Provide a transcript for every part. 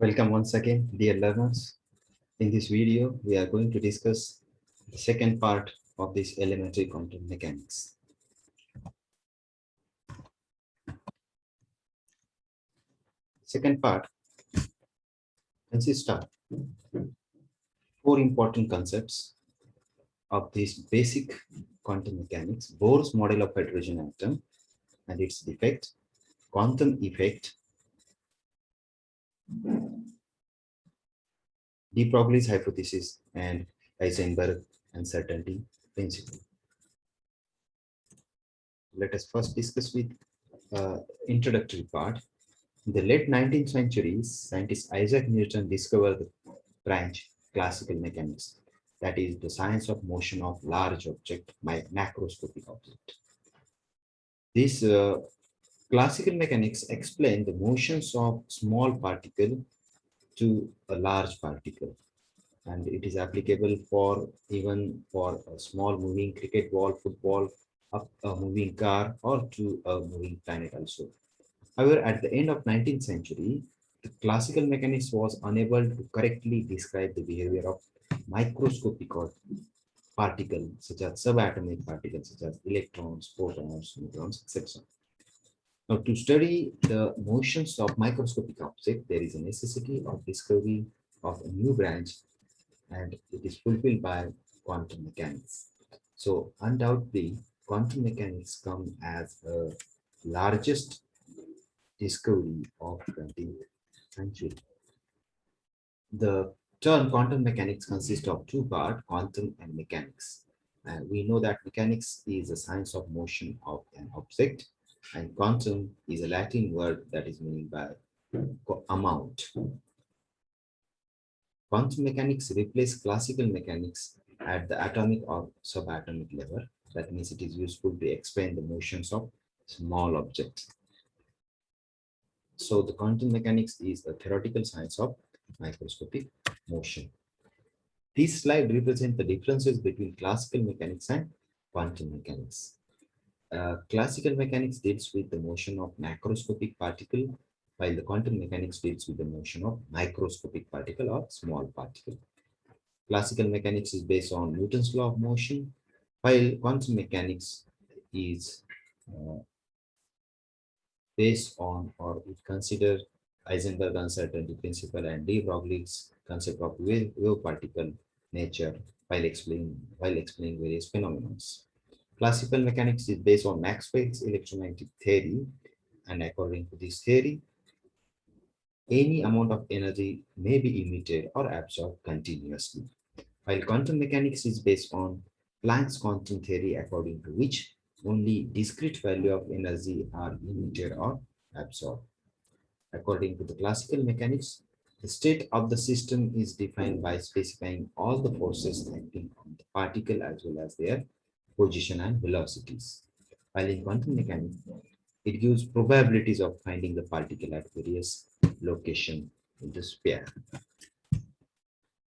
Welcome once again, dear learners. In this video, we are going to discuss the second part of this elementary quantum mechanics. Second part consists of four important concepts of this basic quantum mechanics: Bohr's model of hydrogen atom and its defect, quantum effect, de Broglie's hypothesis, and Heisenberg uncertainty principle. Let us first discuss with introductory part. In the late 19th century, scientist Isaac Newton discovered the branch classical mechanics, that is the science of motion of large object by macroscopic object. This classical mechanics explain the motions of small particle to a large particle, and it is applicable for even for a small moving cricket ball, football, a moving car, or to a moving planet also. However, at the end of 19th century, the classical mechanics was unable to correctly describe the behavior of microscopic or particles such as subatomic particles such as electrons, protons, neutrons, etc. Now, to study the motions of microscopic objects, there is a necessity of discovery of a new branch, and it is fulfilled by quantum mechanics. So, undoubtedly, quantum mechanics come as a largest discovery of 20th century. The term quantum mechanics consists of two parts, quantum and mechanics. We know that mechanics is a science of motion of an object, and quantum is a Latin word that is meaning by amount. Quantum mechanics replace classical mechanics at the atomic or subatomic level. That means it is useful to explain the motions of small objects. So the quantum mechanics is a theoretical science of microscopic motion. This slide represents the differences between classical mechanics and quantum mechanics. Classical mechanics deals with the motion of macroscopic particle, while the quantum mechanics deals with the motion of microscopic particle or small particle. Classical mechanics is based on Newton's law of motion, while quantum mechanics is based on or it consider Heisenberg uncertainty principle and de Broglie's concept of wave particle nature while explaining various phenomena. Classical mechanics is based on Maxwell's electromagnetic theory, and according to this theory, any amount of energy may be emitted or absorbed continuously. While quantum mechanics is based on Planck's quantum theory, according to which only discrete value of energy are emitted or absorbed. According to the classical mechanics, the state of the system is defined by specifying all the forces acting on the particle as well as their position and velocities. While in quantum mechanics, it gives probabilities of finding the particle at various locations in the sphere.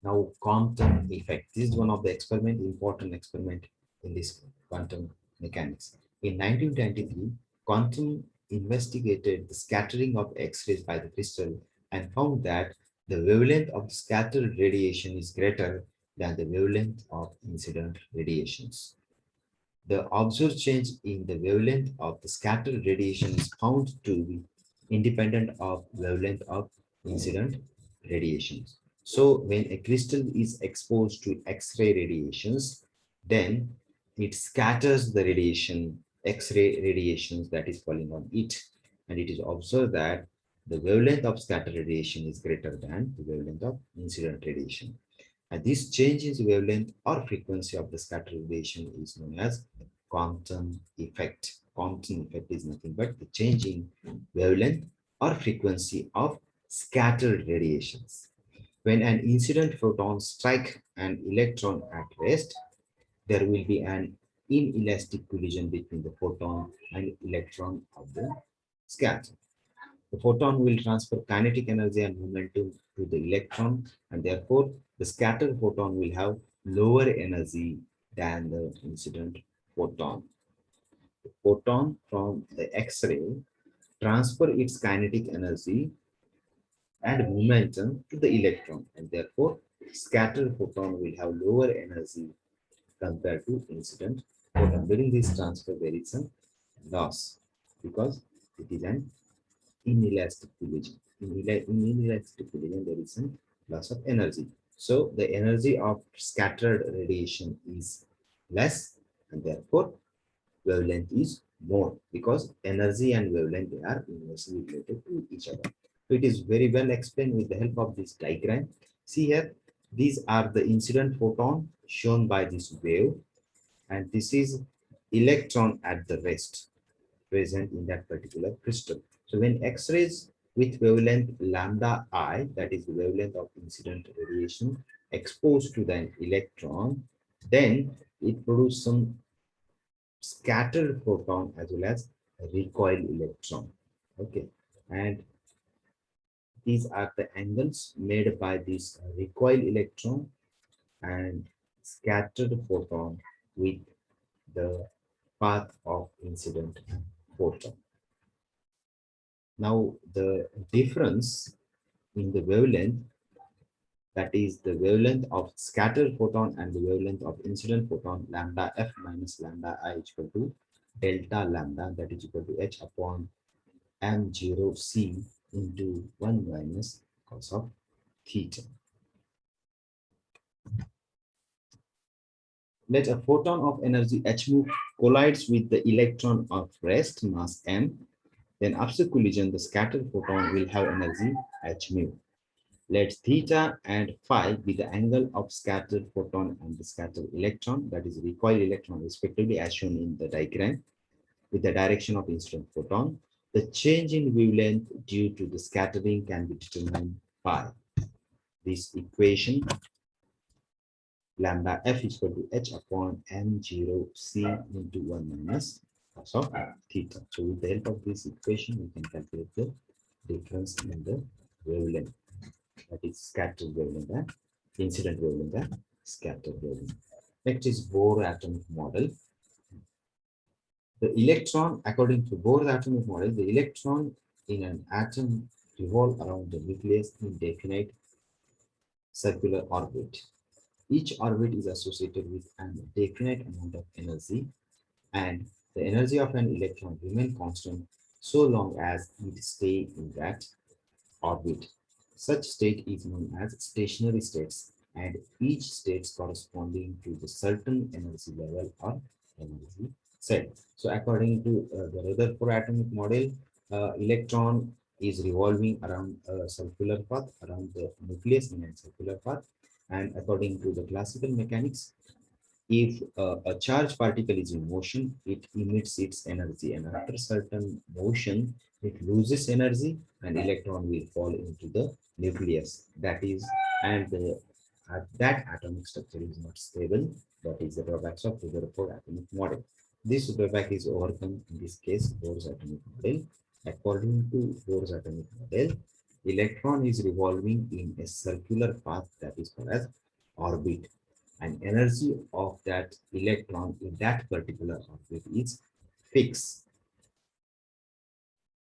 Now, quantum effect. This is one of the important experiment in this quantum mechanics. In 1923, quantum investigated the scattering of X-rays by the crystal and found that the wavelength of scattered radiation is greater than the wavelength of incident radiations. The observed change in the wavelength of the scattered radiation is found to be independent of wavelength of incident radiations. So when a crystal is exposed to X-ray radiations, then it scatters the radiation, X-ray radiations that is falling on it. And it is observed that the wavelength of scattered radiation is greater than the wavelength of incident radiation. And this change in wavelength or frequency of the scattered radiation is known as quantum effect. Quantum effect is nothing but the change in wavelength or frequency of scattered radiations. When an incident photon strikes an electron at rest, there will be an inelastic collision between the photon and electron of the scatter. The photon will transfer kinetic energy and momentum to the electron, and therefore the scattered photon will have lower energy than the incident photon. The photon from the X-ray transfer its kinetic energy and momentum to the electron, and therefore scattered photon will have lower energy compared to incident photon. During this transfer, there is some loss because it is an inelastic collision. In inelastic collision, there is some loss of energy. So the energy of scattered radiation is less, and therefore wavelength is more, because energy and wavelength, they are inversely related to each other. So it is very well explained with the help of this diagram. See here, these are the incident photon shown by this wave, and this is electron at the rest present in that particular crystal. So when X-rays with wavelength lambda I, that is the wavelength of incident radiation, exposed to the electron, then it produces some scattered photon as well as recoil electron. Okay, and these are the angles made by this recoil electron and scattered photon with the path of incident photon. Now the difference in the wavelength, that is the wavelength of scattered photon and the wavelength of incident photon, lambda f minus lambda I is equal to delta lambda, that is equal to h upon m0 c into 1 minus cos of theta. Let a photon of energy h mu collides with the electron of rest mass m, then after collision the scattered photon will have energy h mu. Let theta and phi be the angle of scattered photon and the scattered electron, that is recoil electron respectively, as shown in the diagram, with the direction of incident photon. The change in wavelength due to the scattering can be determined by this equation, lambda f is equal to h upon m0 c into 1 minus cos of theta. So with the help of this equation, we can calculate the difference in the wavelength, that is scattered wavelength and incident wavelength and scattered wavelength. Next is Bohr atomic model. The electron, according to Bohr's atomic model, the electron in an atom revolve around the nucleus in definite circular orbit. Each orbit is associated with a definite amount of energy, and the energy of an electron remains constant so long as it stays in that orbit. Such state is known as stationary states, and each state corresponding to the certain energy level or energy set. So according to the Rutherford atomic model, electron is revolving around a circular path around the nucleus in a circular path, and according to the classical mechanics, if a charged particle is in motion, it emits its energy, and after certain motion, it loses energy, and electron will fall into the nucleus. That is, and that atomic structure is not stable. That is the drawbacks of the Rutherford atomic model. This drawback is overcome in this case, Bohr's atomic model. According to Bohr's atomic model, electron is revolving in a circular path that is called as orbit, and energy of that electron in that particular orbit is fixed.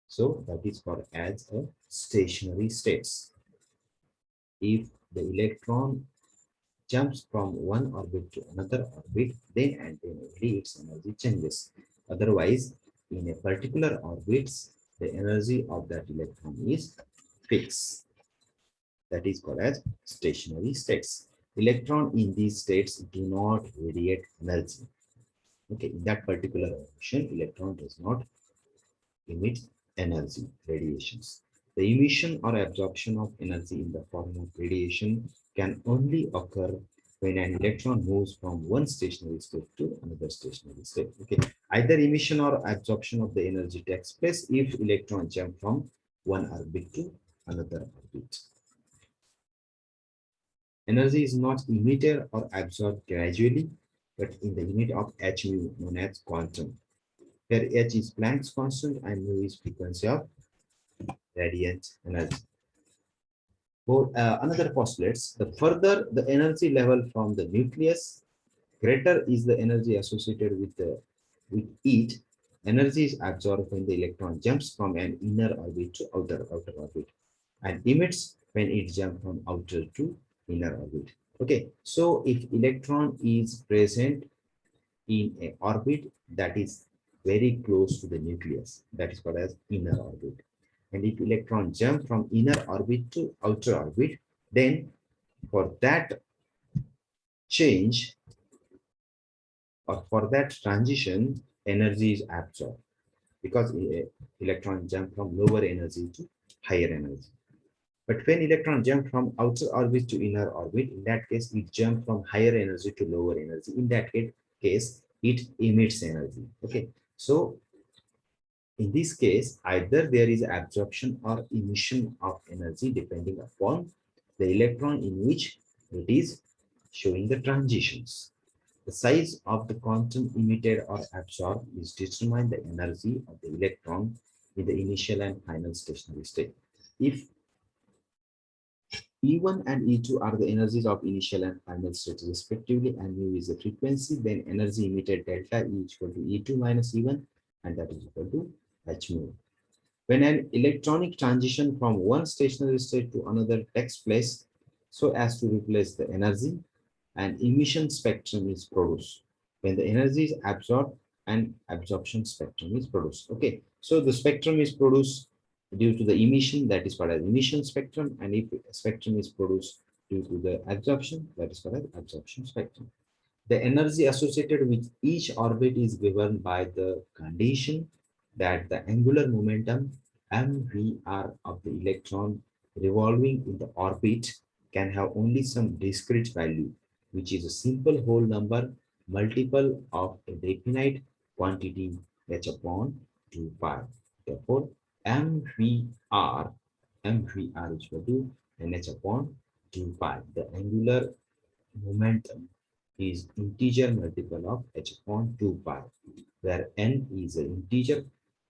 So that is called as a stationary states. If the electron jumps from one orbit to another orbit, then and then only its energy changes. Otherwise, in a particular orbit, the energy of that electron is fixed. That is called as stationary states. Electron in these states do not radiate energy. Okay, in that particular motion, electron does not emit energy, radiations. The emission or absorption of energy in the form of radiation can only occur when an electron moves from one stationary state to another stationary state. Okay, either emission or absorption of the energy takes place if electron jump from one orbit to another orbit. Energy is not emitted or absorbed gradually, but in the unit of h mu, known as quantum, where h is Planck's constant and mu is frequency of radiant energy. For another postulates, the further the energy level from the nucleus, greater is the energy associated with it. Energy is absorbed when the electron jumps from an inner orbit to outer orbit. and emits when it jumps from outer to inner orbit. Okay, so if electron is present in a orbit that is very close to the nucleus, that is called as inner orbit. And if electron jump from inner orbit to outer orbit, then for that change or for that transition, energy is absorbed because electron jump from lower energy to higher energy. But when electron jump from outer orbit to inner orbit, in that case, it jump from higher energy to lower energy. In that case, it emits energy. Okay. So in this case, either there is absorption or emission of energy depending upon the electron in which it is showing the transitions. The size of the quantum emitted or absorbed is determined the energy of the electron in the initial and final stationary state. If E1 and E2 are the energies of initial and final state respectively, and mu is the frequency, then energy emitted delta E is equal to E2 minus E1, and that is equal to h mu. When an electronic transition from one stationary state to another takes place so as to replace the energy, an emission spectrum is produced. When the energy is absorbed, an absorption spectrum is produced. Okay, so the spectrum is produced due to the emission, that is called as emission spectrum, and if a spectrum is produced due to the absorption, that is called as absorption spectrum. The energy associated with each orbit is given by the condition that the angular momentum mvr of the electron revolving in the orbit can have only some discrete value, which is a simple whole number multiple of a definite quantity h upon 2 pi. Therefore, mvr is equal to nh upon 2 pi. The angular momentum is integer multiple of h upon 2 pi, where n is an integer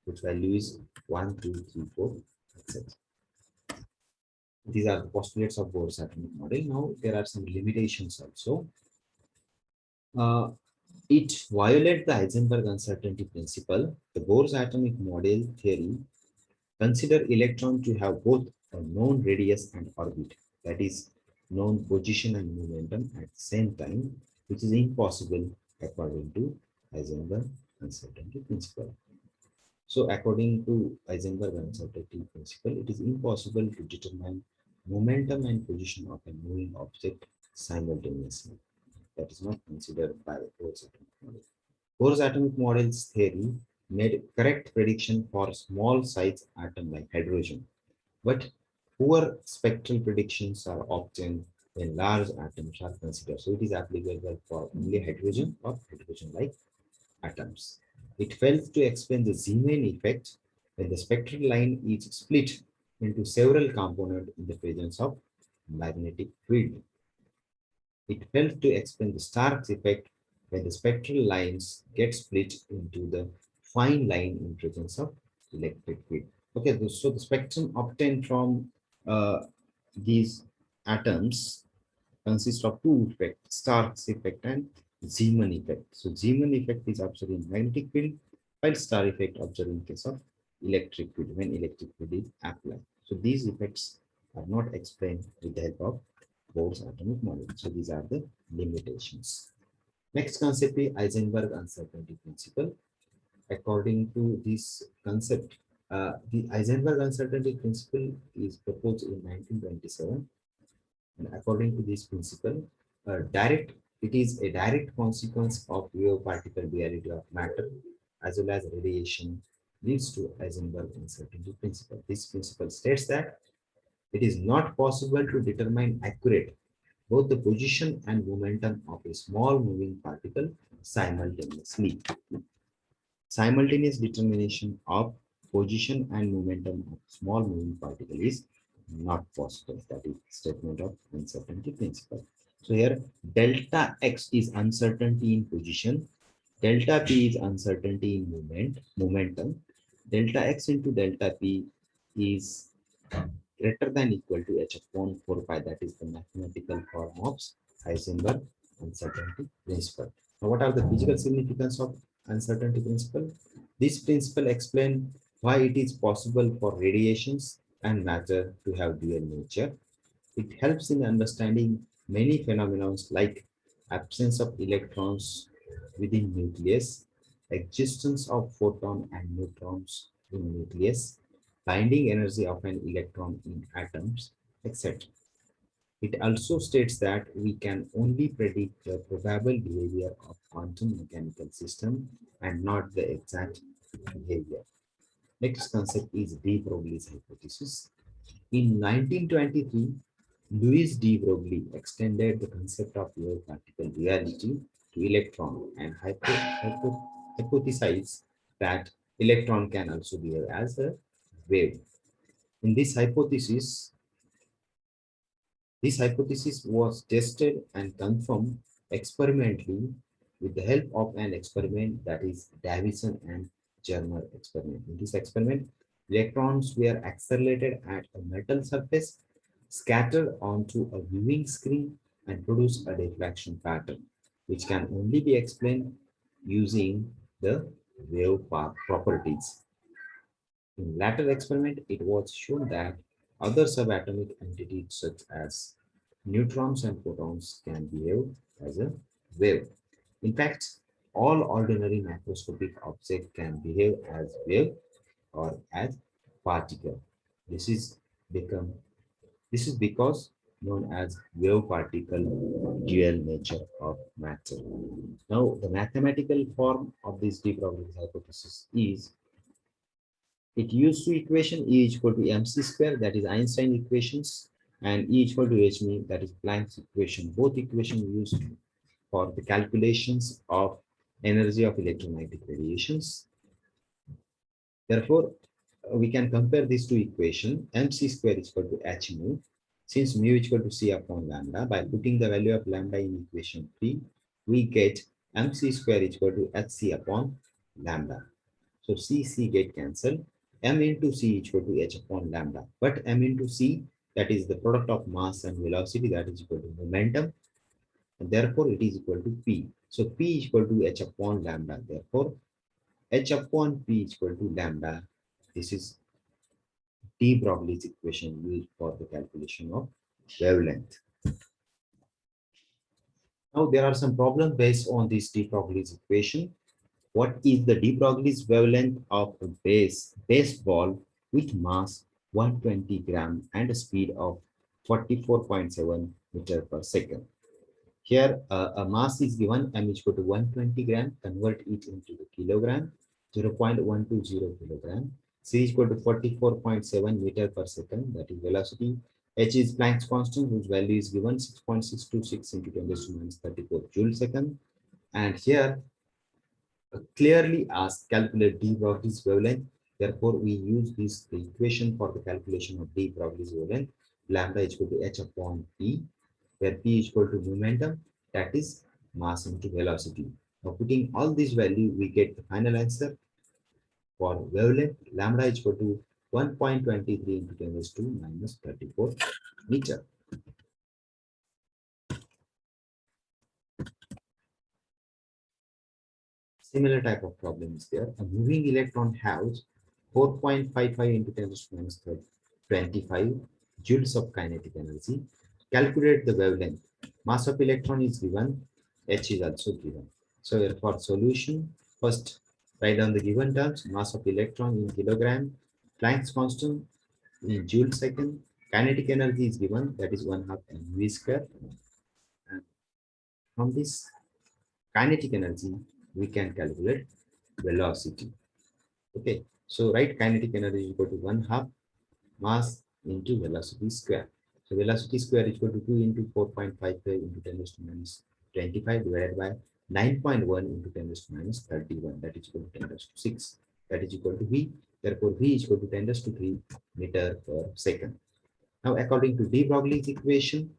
whose value is 1, 2, 3, 4, etc. These are the postulates of Bohr's atomic model. Now, there are some limitations also. It violates the Heisenberg uncertainty principle. The Bohr's atomic model theory consider electron to have both a known radius and orbit, that is, known position and momentum at the same time, which is impossible according to Heisenberg uncertainty principle. So, according to Heisenberg uncertainty principle, it is impossible to determine momentum and position of a moving object simultaneously. That is not considered by Bohr's atomic model. Bohr's atomic model's theory made correct prediction for small size atom like hydrogen, but poor spectral predictions are obtained when large atoms are considered. So it is applicable for only hydrogen or hydrogen-like atoms. It fails to explain the Zeeman effect when the spectral line is split into several components in the presence of magnetic field. It helps to explain the Stark's effect when the spectral lines get split into the fine line in presence of electric field. Okay, so the spectrum obtained from these atoms consists of two effects, Stark's effect and Zeeman effect. So Zeeman effect is observed in magnetic field, while star effect observed in case of electric field when electric field is applied. So these effects are not explained with the help of Bohr's atomic model. So these are the limitations. Next concept is Heisenberg uncertainty principle. According to this concept, the Heisenberg uncertainty principle is proposed in 1927. And according to this principle, it is a direct consequence of wave particle duality of matter as well as radiation leads to Heisenberg uncertainty principle. This principle states that it is not possible to determine accurate both the position and momentum of a small moving particle simultaneously. Simultaneous determination of position and momentum of small moving particle is not possible. That is statement of uncertainty principle. So here delta x is uncertainty in position, delta p is uncertainty in momentum, delta x into delta p is greater than equal to h upon 4 pi. That is the mathematical form of Heisenberg uncertainty principle. Now, what are the physical significance of uncertainty principle? This principle explains why it is possible for radiations and matter to have dual nature. It helps in understanding many phenomena like absence of electrons within nucleus, existence of photon and neutrons in nucleus, binding energy of an electron in atoms, etc. It also states that we can only predict the probable behavior of quantum mechanical system and not the exact behavior. Next concept is de Broglie's hypothesis. In 1923, Louis de Broglie extended the concept of wave particle reality to electron and hypothesized that electron can also behave as a wave. In this hypothesis was tested and confirmed experimentally with the help of an experiment, that is Davison and Germer experiment. In this experiment, electrons were accelerated at a metal surface, scattered onto a viewing screen, and produce a diffraction pattern, which can only be explained using the wave path properties. In latter experiment, it was shown that other subatomic entities such as neutrons and protons can behave as a wave. In fact, all ordinary macroscopic objects can behave as wave or as particle. This is become this is because known as wave particle dual nature of matter. Now, the mathematical form of this de Broglie's hypothesis is it used to equation E equal to mc square, that is Einstein equations, and E equal to hv, that is Planck's equation. Both equations used for the calculations of energy of electromagnetic radiations. Therefore, we can compare these two equations. Mc square is equal to h mu. Since mu is equal to c upon lambda, by putting the value of lambda in equation 3, we get mc square is equal to hc upon lambda. So C get cancelled. M into C is equal to h upon lambda. But M into C, that is the product of mass and velocity, that is equal to momentum. And therefore, it is equal to P. So P is equal to h upon lambda. Therefore, h upon P is equal to lambda. This is de Broglie's equation used for the calculation of wavelength. Now, there are some problems based on this de Broglie's equation. What is the de Broglie's wavelength of a baseball with mass 120 gram and a speed of 44.7 meter per second? Here, a mass is given, m is equal to 120 gram, convert it into the kilogram, 0.120 kilogram. C is equal to 44.7 meter per second, that is velocity. H is Planck's constant, whose value is given 6.626 into 10 raised to minus 34 joule second. And here, clearly asked calculate de Broglie's wavelength. Therefore, we use this the equation for the calculation of de Broglie's wavelength. Lambda is equal to h upon p, where p is equal to momentum, that is mass into velocity. Now, putting all these value, we get the final answer for wavelength. Lambda is equal to 1.23 into 10 raised to minus 34 meter. Similar type of problem is there. A moving electron has 4.55 into 10 to the minus 25 joules of kinetic energy. Calculate the wavelength. Mass of electron is given, h is also given. So for solution, first write down the given terms. Mass of electron in kilogram, Planck's constant in joule second, kinetic energy is given, that is 1/2 mv square. And from this kinetic energy, we can calculate velocity. Okay, so right, kinetic energy is equal to 1/2 mass into velocity square. So velocity square is equal to 2 into 4.55 into 10 raised to minus 25 divided by 9.1 into 10 raised to minus 31. That is equal to 10 raised to 6. That is equal to V. Therefore, V is equal to 10 raised to 3 meter per second. Now, according to de Broglie's equation,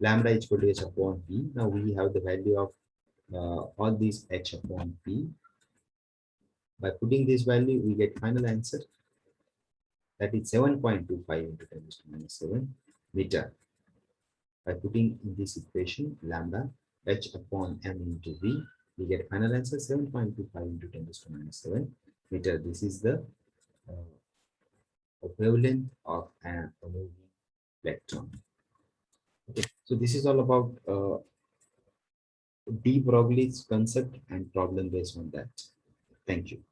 lambda is equal to h upon p. Now, we have the value of all these h upon p. By putting this value, we get final answer, that is 7.25 into 10 to minus 7 meter. By putting in this equation lambda h upon m into v, we get final answer 7.25 into 10 to minus 7 meter. This is the a wavelength of a moving electron. Okay. So this is all about de Broglie's concept and problem based on that. Thank you.